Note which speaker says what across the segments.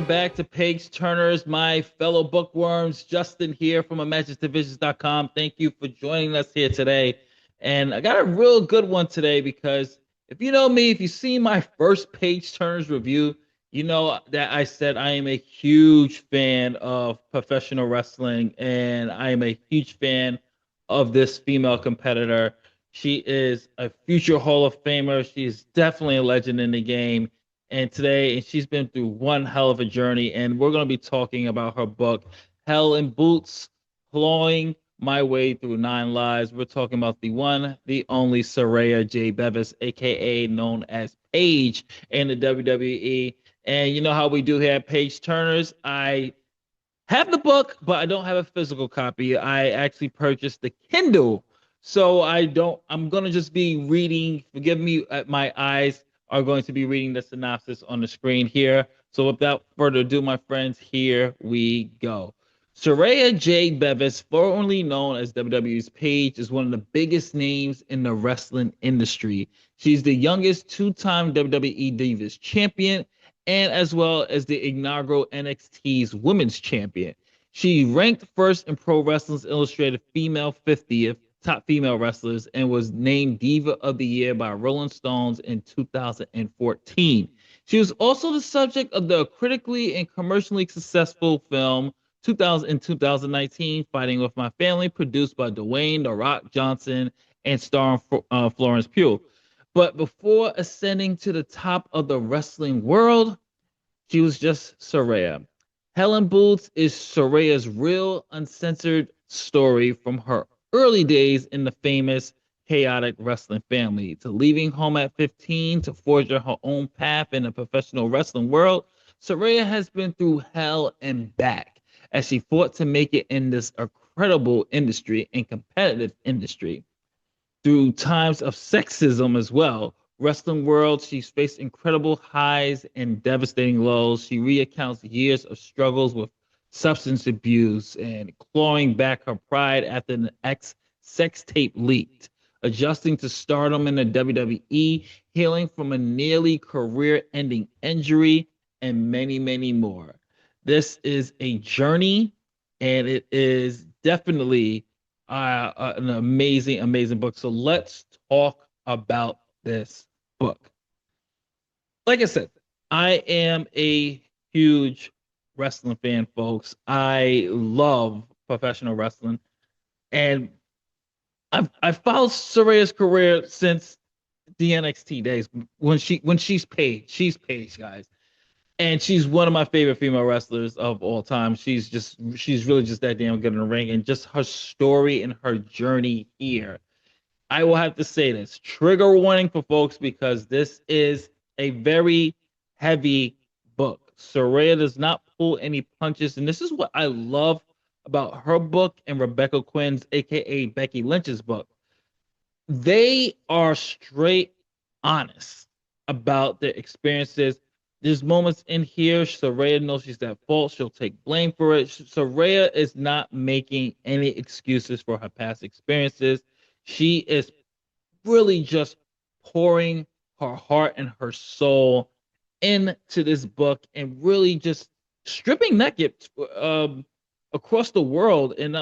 Speaker 1: back to Paige Turner's, my fellow bookworms. Justin here from Imaginative.com. Thank you for joining us here today. And I got a real good one today because if you know me, if you've seen my first Paige Turner's review, you know that I said I am a huge fan of professional wrestling and I am a huge fan of this female competitor. She is a future Hall of Famer. She is definitely a legend in the game. And today, she's been through one hell of a journey, and we're going to be talking about her book, Hell in Boots, Clawing My Way Through Nine Lives. We're talking about the one, the only Saraya-Jade Bevis, aka known as Paige in the WWE. And you know how we do here at Paige Turner's. I have the book, but I don't have a physical copy. I actually purchased the Kindle. So I'm going to just be reading. Forgive me, my eyes are going to be reading the synopsis on the screen here. So without further ado, my friends, here we go. Saraya-Jade Bevis, formerly known as WWE's Paige, is one of the biggest names in the wrestling industry. She's the youngest two-time WWE Divas champion and as well as the inaugural NXT's Women's Champion. She ranked first in Pro Wrestling Illustrated Female 50th top female wrestlers and was named Diva of the Year by Rolling Stones in 2014. She was also the subject of the critically and commercially successful film 2019, Fighting with My Family, produced by Dwayne The Rock Johnson and starring Florence Pugh. But before ascending to the top of the wrestling world, she was just Saraya. Helen Boots is Saraya's real, uncensored story from her early days in the famous, chaotic wrestling family to leaving home at 15 to forge her own path in the professional wrestling world. Saraya has been through hell and back as she fought to make it in this incredible industry and competitive industry through times of sexism as well. Wrestling world, she's faced incredible highs and devastating lows. She recounts years of struggles with substance abuse and clawing back her pride after an ex sex tape leaked, adjusting to stardom in the WWE, healing from a nearly career ending injury, and many, many more. This is a journey, and it is definitely an amazing, amazing book. So let's talk about this book. Like I said, I am a huge wrestling fan, folks. I love professional wrestling, and I've followed Saraya's career since the NXT days when she's Paige, guys, and she's one of my favorite female wrestlers of all time. She's really just that damn good in the ring, and just her story and her journey here. I will have to say this trigger warning for folks because this is a very heavy book. Saraya does not pull any punches, and this is what I love about her book and Rebecca Quinn's, aka Becky Lynch's book. They are straight honest about their experiences. There's moments in here, Saraya knows she's at fault. She'll take blame for it. Saraya is not making any excuses for her past experiences. She is really just pouring her heart and her soul into this book and really just stripping naked across the world. And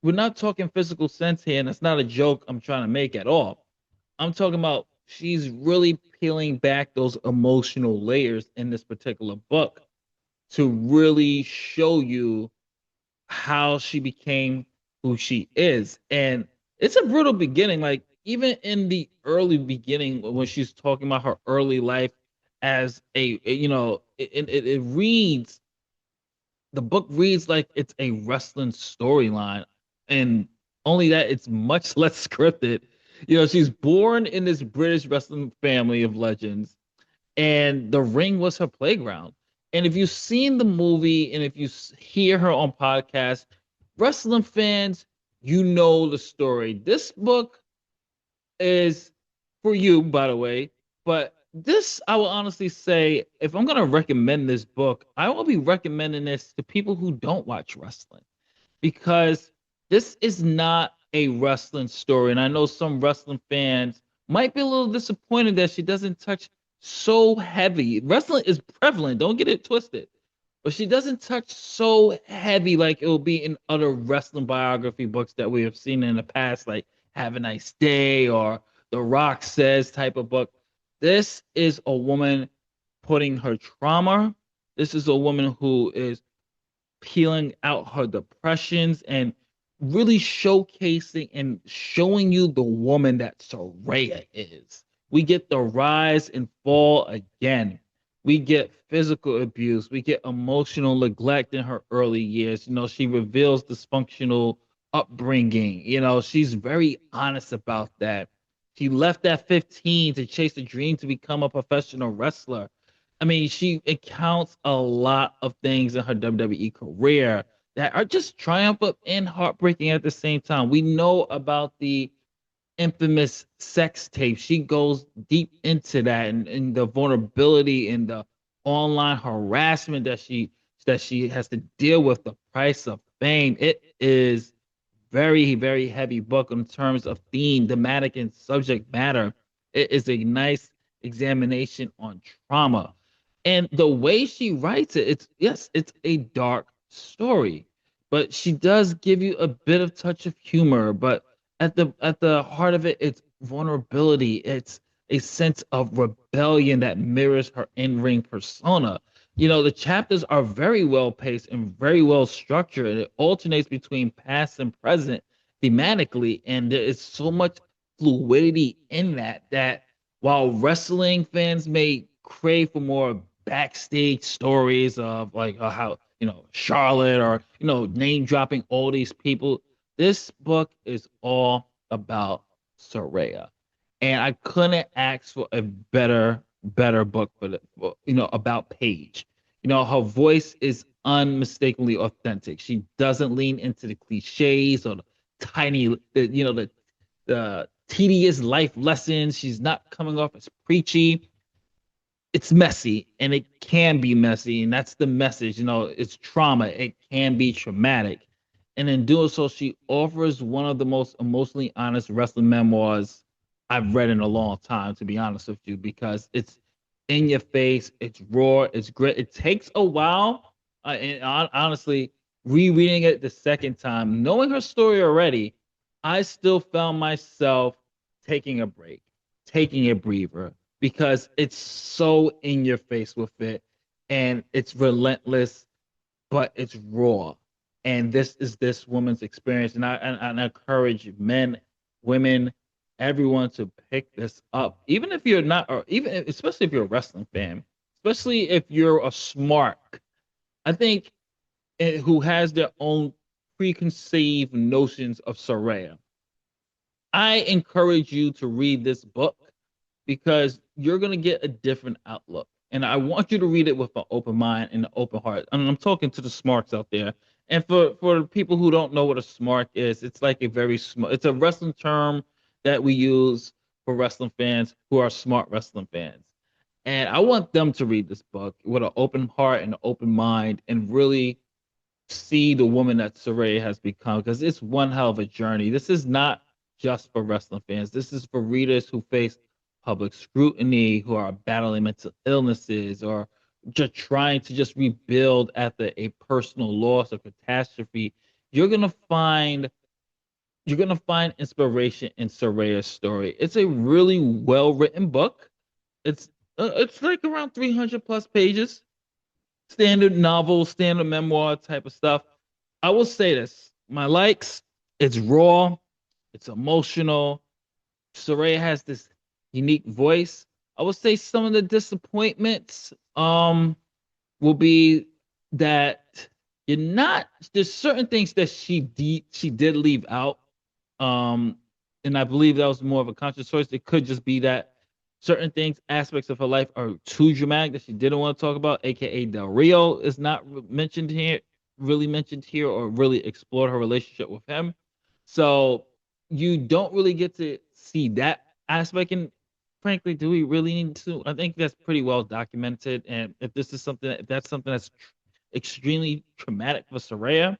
Speaker 1: we're not talking physical sense here, and it's not a joke I'm trying to make at all. I'm talking about she's really peeling back those emotional layers in this particular book to really show you how she became who she is. And it's a brutal beginning. Like, even in the early beginning, when she's talking about her early life as it reads, the book reads like it's a wrestling storyline. And only that, it's much less scripted. She's born in this British wrestling family of legends, and the ring was her playground. And if you've seen the movie and if you hear her on podcasts, wrestling fans, you know the story. This book is for you, by the way, but this, I will honestly say, if I'm going to recommend this book, I will be recommending this to people who don't watch wrestling because this is not a wrestling story. And I know some wrestling fans might be a little disappointed that she doesn't touch so heavy. Wrestling is prevalent, don't get it twisted. But she doesn't touch so heavy like it will be in other wrestling biography books that we have seen in the past, like Have a Nice Day or The Rock Says type of book. This is a woman putting her trauma. This is a woman who is peeling out her depressions and really showcasing and showing you the woman that Saraya is. We get the rise and fall again. We get physical abuse. We get emotional neglect in her early years. She reveals dysfunctional upbringing. She's very honest about that. She left at 15 to chase a dream to become a professional wrestler. I mean, she accounts a lot of things in her WWE career that are just triumphant and heartbreaking at the same time. We know about the infamous sex tape. She goes deep into that and the vulnerability and the online harassment that she has to deal with, the price of fame. It is very, very heavy book in terms of theme, thematic, and subject matter. It is a nice examination on trauma. And the way she writes it, it's a dark story, but she does give you a bit of touch of humor. But at the heart of it, it's vulnerability. It's a sense of rebellion that mirrors her in-ring persona. The chapters are very well paced and very well structured, and it alternates between past and present thematically, and there is so much fluidity in that while wrestling fans may crave for more backstage stories of like how Charlotte or name dropping all these people, this book is all about Soraya, and I couldn't ask for a better book about Paige. Her voice is unmistakably authentic. She doesn't lean into the cliches or the the tedious life lessons. She's not coming off as preachy. It's messy, and it can be messy, and that's the message. It's trauma. It can be traumatic. And in doing so, she offers one of the most emotionally honest wrestling memoirs I've read in a long time, to be honest with you, because it's in your face, it's raw, it's grit. It takes a while. And honestly, rereading it the second time, knowing her story already, I still found myself taking a break, taking a breather, because it's so in your face with it, and it's relentless, but it's raw. And this is this woman's experience. And I encourage men, women, everyone to pick this up, even if you're not, or even especially if you're a wrestling fan, especially if you're a smart, I think, who has their own preconceived notions of Saraya. I encourage you to read this book because you're going to get a different outlook. And I want you to read it with an open mind and an open heart. And I'm talking to the smarts out there. And for people who don't know what a smart is, it's like a very smart, it's a wrestling term that we use for wrestling fans who are smart wrestling fans. And I want them to read this book with an open heart and an open mind and really see the woman that Saraya has become, because it's one hell of a journey. This is not just for wrestling fans. This is for readers who face public scrutiny, who are battling mental illnesses, or just trying to just rebuild after a personal loss or catastrophe. You're gonna find you're gonna find inspiration in Soraya's story. It's a really well written book. It's like around 300 plus pages, standard novel, standard memoir type of stuff. I will say this: my likes, it's raw, it's emotional. Soraya has this unique voice. I would say some of the disappointments will be that you're not there's certain things that she did leave out. Um and I believe that was more of a conscious choice. It could just be that certain things, aspects of her life are too dramatic that she didn't want to talk about, aka Del Rio is not mentioned here, or really explored her relationship with him. So you don't really get to see that aspect. And frankly, do we really need to? I think that's pretty well documented. And if that's something that's extremely traumatic for Soraya,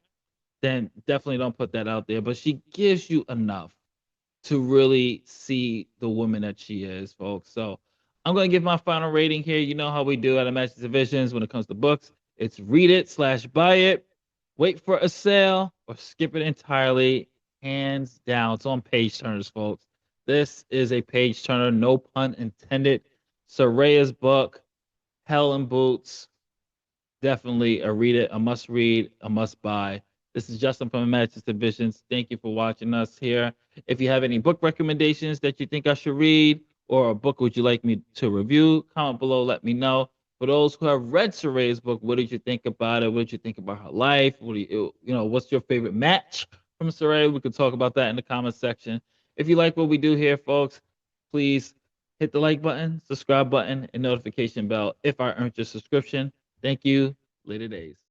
Speaker 1: then definitely don't put that out there. But she gives you enough to really see the woman that she is, folks. So I'm going to give my final rating here. You know how we do at Imaginative Visions when it comes to books. It's read it slash buy it, wait for a sale, or skip it entirely. Hands down. It's on page turners, folks. This is a page turner, no pun intended. Saraya's book, Hell in Boots. Definitely a read it, a must read, a must buy. This is Justin from Imaginative Visions. Thank you for watching us here. If you have any book recommendations that you think I should read, or a book would you like me to review, comment below, let me know. For those who have read Saraya's book, what did you think about it? What did you think about her life? What do what's your favorite match from Saraya? We could talk about that in the comment section. If you like what we do here, folks, please hit the like button, subscribe button, and notification bell if I earned your subscription. Thank you. Later days.